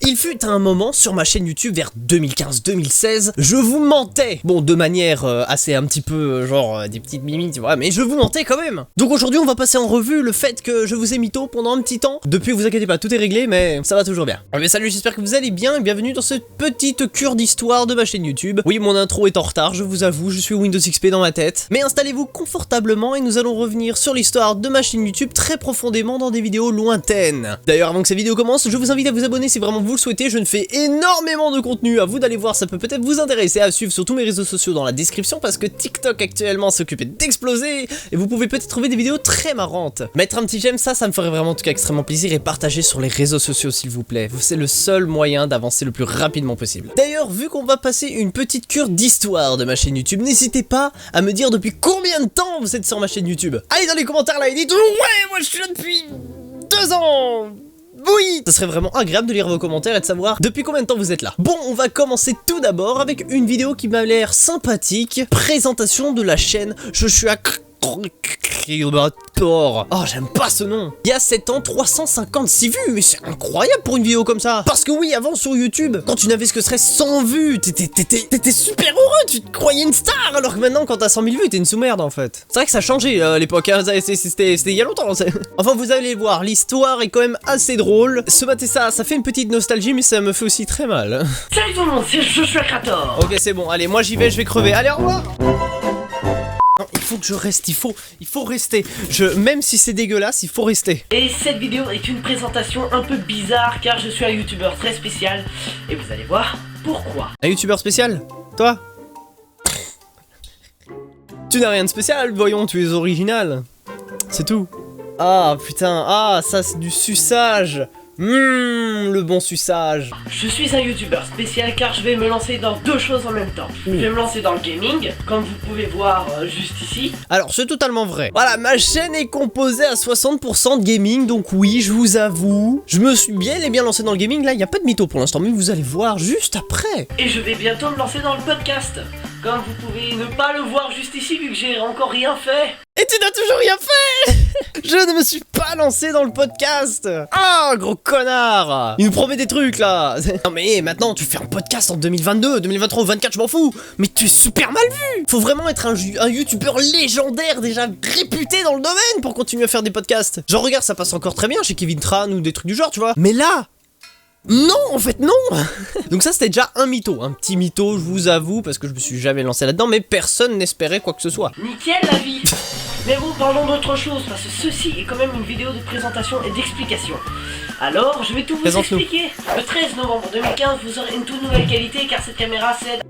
Il fut un moment sur ma chaîne YouTube vers 2015-2016, je vous mentais. Bon, de manière assez un petit peu genre des petites mimiques, tu vois, mais je vous mentais quand même. Donc aujourd'hui, on va passer en revue le fait que je vous ai mytho pendant un petit temps. Depuis, vous inquiétez pas, tout est réglé, mais ça va toujours bien. Mais salut, j'espère que vous allez bien et bienvenue dans cette petite cure d'histoire de ma chaîne YouTube. Oui, mon intro est en retard, je vous avoue, je suis Windows XP dans ma tête. Mais installez-vous confortablement et nous allons revenir sur l'histoire de ma chaîne YouTube très profondément dans des vidéos lointaines. D'ailleurs, avant que cette vidéo commence, je vous invite à vous abonner si vraiment vous le souhaitez. Je ne fais énormément de contenu, à vous d'aller voir, ça peut peut-être vous intéresser, à suivre sur tous mes réseaux sociaux dans la description parce que TikTok actuellement s'occupe d'exploser et vous pouvez peut-être trouver des vidéos très marrantes. Mettre un petit j'aime, ça me ferait vraiment en tout cas extrêmement plaisir et partager sur les réseaux sociaux s'il vous plaît. C'est le seul moyen d'avancer le plus rapidement possible. D'ailleurs, vu qu'on va passer une petite cure d'histoire de ma chaîne YouTube, n'hésitez pas à me dire depuis combien de temps vous êtes sur ma chaîne YouTube. Allez dans les commentaires là et dites ouais, moi je suis là depuis 2 ans. Oui, ça serait vraiment agréable de lire vos commentaires et de savoir depuis combien de temps vous êtes là. Bon, on va commencer tout d'abord avec une vidéo qui m'a l'air sympathique. Présentation de la chaîne. Je suis à... Oh, j'aime pas ce nom. Il y a 7 ans, 356 vues, mais c'est incroyable pour une vidéo comme ça. Parce que oui, avant sur YouTube, quand tu n'avais ce que serait 100 vues, t'étais super heureux, tu te croyais une star, alors que maintenant quand t'as 100 000 vues, t'es une sous-merde en fait. C'est vrai que ça a changé à l'époque, hein. C'était il y a longtemps. Enfin, vous allez voir, l'histoire est quand même assez drôle. Se mater ça fait une petite nostalgie, mais ça me fait aussi très mal. Salut tout le monde, c'est Joshua Krator. Ok, c'est bon, allez, moi j'y vais, je vais crever. Allez, au revoir. Non, il faut que je reste, il faut rester. Même si c'est dégueulasse, il faut rester. Et cette vidéo est une présentation un peu bizarre car je suis un youtubeur très spécial et vous allez voir pourquoi. Un youtubeur spécial? Toi? Tu n'as rien de spécial, voyons, tu es original. C'est tout. Ah putain, ah ça c'est du suçage. Le bon suçage. Je suis un youtubeur spécial car je vais me lancer dans 2 choses en même temps. Je vais me lancer dans le gaming, comme vous pouvez voir juste ici. Alors c'est totalement vrai. Voilà, ma chaîne est composée à 60% de gaming, donc oui, je vous avoue, je me suis bien lancé dans le gaming. Là, il n'y a pas de mytho pour l'instant, mais vous allez voir juste après. Et je vais bientôt me lancer dans le podcast. Comme vous pouvez ne pas le voir juste ici vu que j'ai encore rien fait. Et tu n'as toujours rien fait. Je ne me suis pas lancé dans le podcast. Ah, gros connard. Il nous promet des trucs là. Non mais maintenant tu fais un podcast en 2022, 2023 ou 2024, je m'en fous. Mais tu es super mal vu. Faut vraiment être un youtubeur légendaire déjà réputé dans le domaine pour continuer à faire des podcasts. Genre regarde, ça passe encore très bien chez Kevin Tran ou des trucs du genre, tu vois. Mais là... non, en fait non. Donc ça c'était déjà un mytho, un petit mytho, je vous avoue, parce que je me suis jamais lancé là-dedans, mais personne n'espérait quoi que ce soit. Nickel la vie. Mais bon, parlons d'autre chose, parce que ceci est quand même une vidéo de présentation et d'explication. Alors, je vais tout vous expliquer. Le 13 novembre 2015, vous aurez une toute nouvelle qualité, car cette caméra cède...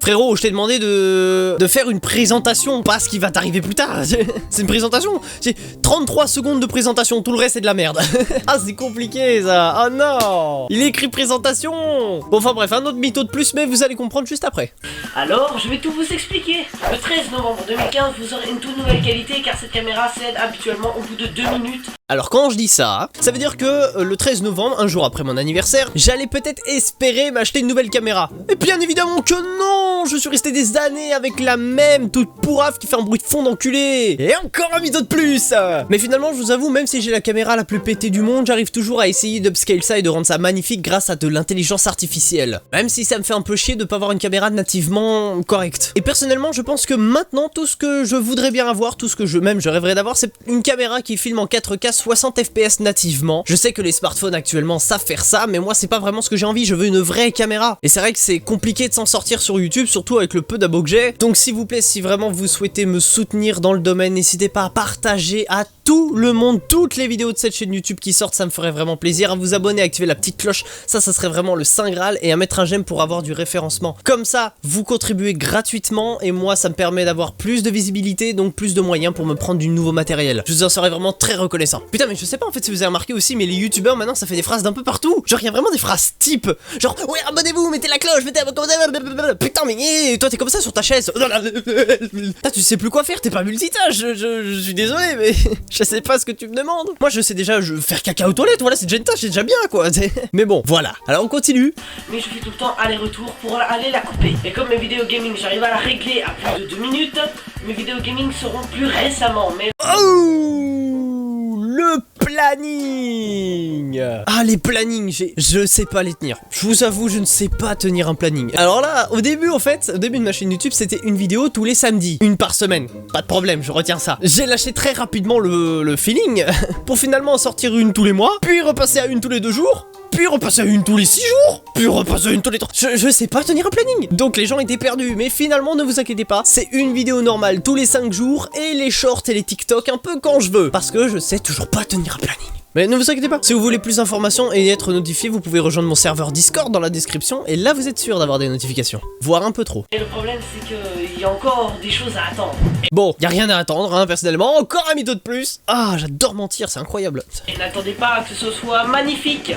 Frérot, je t'ai demandé de faire une présentation, pas ce qui va t'arriver plus tard. C'est une présentation. J'ai 33 secondes de présentation, tout le reste c'est de la merde. Ah, c'est compliqué ça. Oh non. Il est écrit présentation. Bon, enfin bref, un autre mytho de plus, mais vous allez comprendre juste après. Alors, je vais tout vous expliquer. Le 13 novembre 2015, vous aurez une toute nouvelle qualité, car cette caméra cède habituellement au bout de 2 minutes. Alors quand je dis ça, ça veut dire que le 13 novembre, un jour après mon anniversaire, j'allais peut-être espérer m'acheter une nouvelle caméra. Et bien évidemment que non, je suis resté des années avec la même, toute pourrave qui fait un bruit de fond d'enculé. Et encore un mytho de plus. Mais finalement, je vous avoue, même si j'ai la caméra la plus pétée du monde, j'arrive toujours à essayer d'upscale ça et de rendre ça magnifique grâce à de l'intelligence artificielle. Même si ça me fait un peu chier de pas avoir une caméra nativement correcte. Et personnellement, je pense que maintenant, tout ce que je voudrais bien avoir, tout ce que je rêverais d'avoir, c'est une caméra qui filme en 4K 60 fps nativement. Je sais que les smartphones actuellement savent faire ça, mais moi c'est pas vraiment ce que j'ai envie, je veux une vraie caméra. Et c'est vrai que c'est compliqué de s'en sortir sur YouTube, surtout avec le peu d'abos que j'ai. Donc s'il vous plaît, si vraiment vous souhaitez me soutenir dans le domaine, n'hésitez pas à partager à tout le monde toutes les vidéos de cette chaîne YouTube qui sortent, ça me ferait vraiment plaisir. À vous abonner, à activer la petite cloche, ça serait vraiment le saint graal, et à mettre un j'aime pour avoir du référencement. Comme ça, vous contribuez gratuitement et moi ça me permet d'avoir plus de visibilité, donc plus de moyens pour me prendre du nouveau matériel. Je vous en serais vraiment très reconnaissant. Putain, mais je sais pas en fait si vous avez remarqué aussi, mais les youtubeurs maintenant ça fait des phrases d'un peu partout. Genre il y a vraiment des phrases type, genre ouais, abonnez-vous, mettez la cloche, mettez la... Putain mais toi t'es comme ça sur ta chaise. Putain, tu sais plus quoi faire, t'es pas multitâche. Je suis désolé mais je sais pas ce que tu me demandes. Moi je sais déjà faire caca aux toilettes, voilà, c'est déjà une tâche, c'est déjà bien quoi. Mais bon, voilà, alors on continue. Mais je fais tout le temps aller-retour pour aller la couper. Et comme mes vidéos gaming j'arrive à la régler à plus de 2 minutes, mes vidéos gaming seront plus récemment, mais... Oh, le planning. plannings. Ah, les plannings, je sais pas les tenir. Je vous avoue, je ne sais pas tenir un planning. Alors là, au début de ma chaîne YouTube, c'était une vidéo tous les samedis. Une par semaine. Pas de problème, je retiens ça. J'ai lâché très rapidement le feeling pour finalement en sortir une tous les mois, puis repasser à une tous les 2 jours. Puis repasser à une tous les 6 jours, puis repasser à une tous les 3. Je sais pas tenir un planning. Donc les gens étaient perdus, mais finalement ne vous inquiétez pas, c'est une vidéo normale tous les 5 jours et les shorts et les TikTok un peu quand je veux. Parce que je sais toujours pas tenir un planning. Mais ne vous inquiétez pas, si vous voulez plus d'informations et être notifié, vous pouvez rejoindre mon serveur Discord dans la description et là vous êtes sûr d'avoir des notifications, voire un peu trop. Et le problème c'est qu'il y a encore des choses à attendre. Bon, y a rien à attendre hein, personnellement, encore un mytho de plus. Ah, j'adore mentir, c'est incroyable. Et n'attendez pas que ce soit magnifique.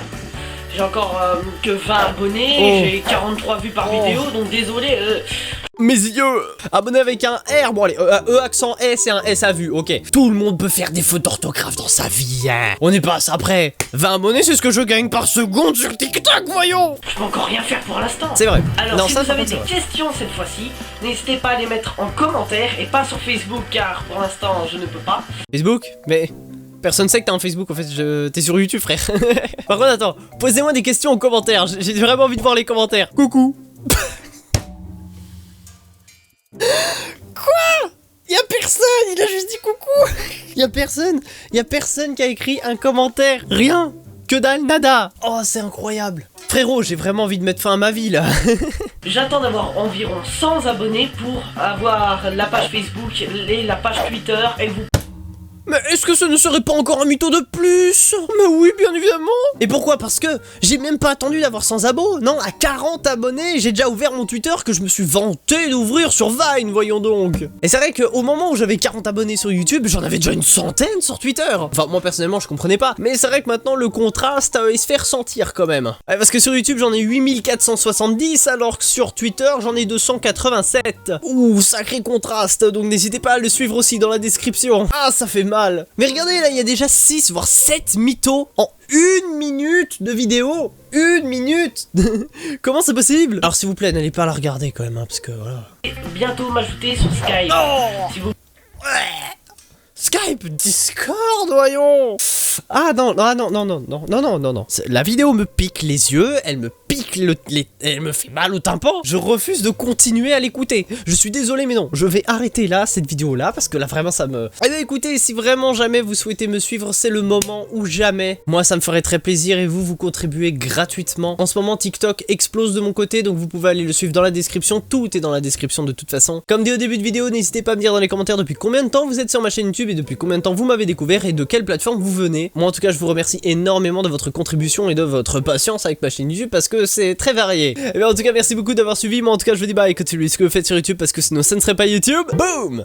J'ai encore que 20 abonnés, j'ai 43 vues par vidéo, donc désolé. Mes yeux. Abonné avec un R, bon allez, E accent S et un S à vue, ok. Tout le monde peut faire des fautes d'orthographe dans sa vie, hein. On n'est pas à ça près. 20 abonnés, c'est ce que je gagne par seconde sur TikTok, voyons. Je peux encore rien faire pour l'instant. C'est vrai. Alors non, si ça, vous avez des questions cette fois-ci, n'hésitez pas à les mettre en commentaire et pas sur Facebook car pour l'instant je ne peux pas. Facebook? Mais... personne sait que t'as un Facebook en fait, t'es sur YouTube frère. Par contre attends, posez-moi des questions en commentaire, j'ai vraiment envie de voir les commentaires. Coucou. Quoi? Y'a personne, il a juste dit coucou. Y'a personne qui a écrit un commentaire, rien. Que dalle, nada. Oh c'est incroyable. Frérot, j'ai vraiment envie de mettre fin à ma vie là. J'attends d'avoir environ 100 abonnés pour avoir la page Facebook et la page Twitter et vous... Mais est-ce que ce ne serait pas encore un mytho de plus? Mais oui, bien évidemment. Et pourquoi? Parce que j'ai même pas attendu d'avoir 100 abos. Non, à 40 abonnés, j'ai déjà ouvert mon Twitter que je me suis vanté d'ouvrir sur Vine, voyons donc. Et c'est vrai qu'au moment où j'avais 40 abonnés sur YouTube, j'en avais déjà une centaine sur Twitter. Enfin, moi personnellement, je comprenais pas. Mais c'est vrai que maintenant, le contraste, il se fait ressentir quand même. Ouais, parce que sur YouTube, j'en ai 8470, alors que sur Twitter, j'en ai 287. Ouh, sacré contraste. Donc n'hésitez pas à le suivre aussi dans la description. Ah, ça fait mal. Mais regardez là, il y a déjà 6 voire 7 mythos en 1 minute de vidéo. 1 minute. Comment c'est possible? Alors s'il vous plaît, n'allez pas la regarder quand même hein, parce que voilà. Et bientôt m'ajouter sur Skype. Oh si vous... Skype, Discord, voyons. Ah non, non. La vidéo me pique les yeux, elle me pique elle me fait mal au tympan. Je refuse de continuer à l'écouter. Je suis désolé mais non, je vais arrêter là cette vidéo là parce que là vraiment ça me... Eh bien écoutez, si vraiment jamais vous souhaitez me suivre, c'est le moment ou jamais. Moi ça me ferait très plaisir et vous contribuez gratuitement. En ce moment TikTok explose de mon côté donc vous pouvez aller le suivre dans la description. Tout est dans la description de toute façon. Comme dit au début de vidéo, n'hésitez pas à me dire dans les commentaires depuis combien de temps vous êtes sur ma chaîne YouTube et depuis combien de temps vous m'avez découvert et de quelle plateforme vous venez. Moi en tout cas je vous remercie énormément de votre contribution et de votre patience avec ma chaîne YouTube parce que c'est très varié. Et bien en tout cas merci beaucoup d'avoir suivi. Moi en tout cas je vous dis bye, continuez ce que vous faites sur YouTube parce que sinon ça ne serait pas YouTube. Boom.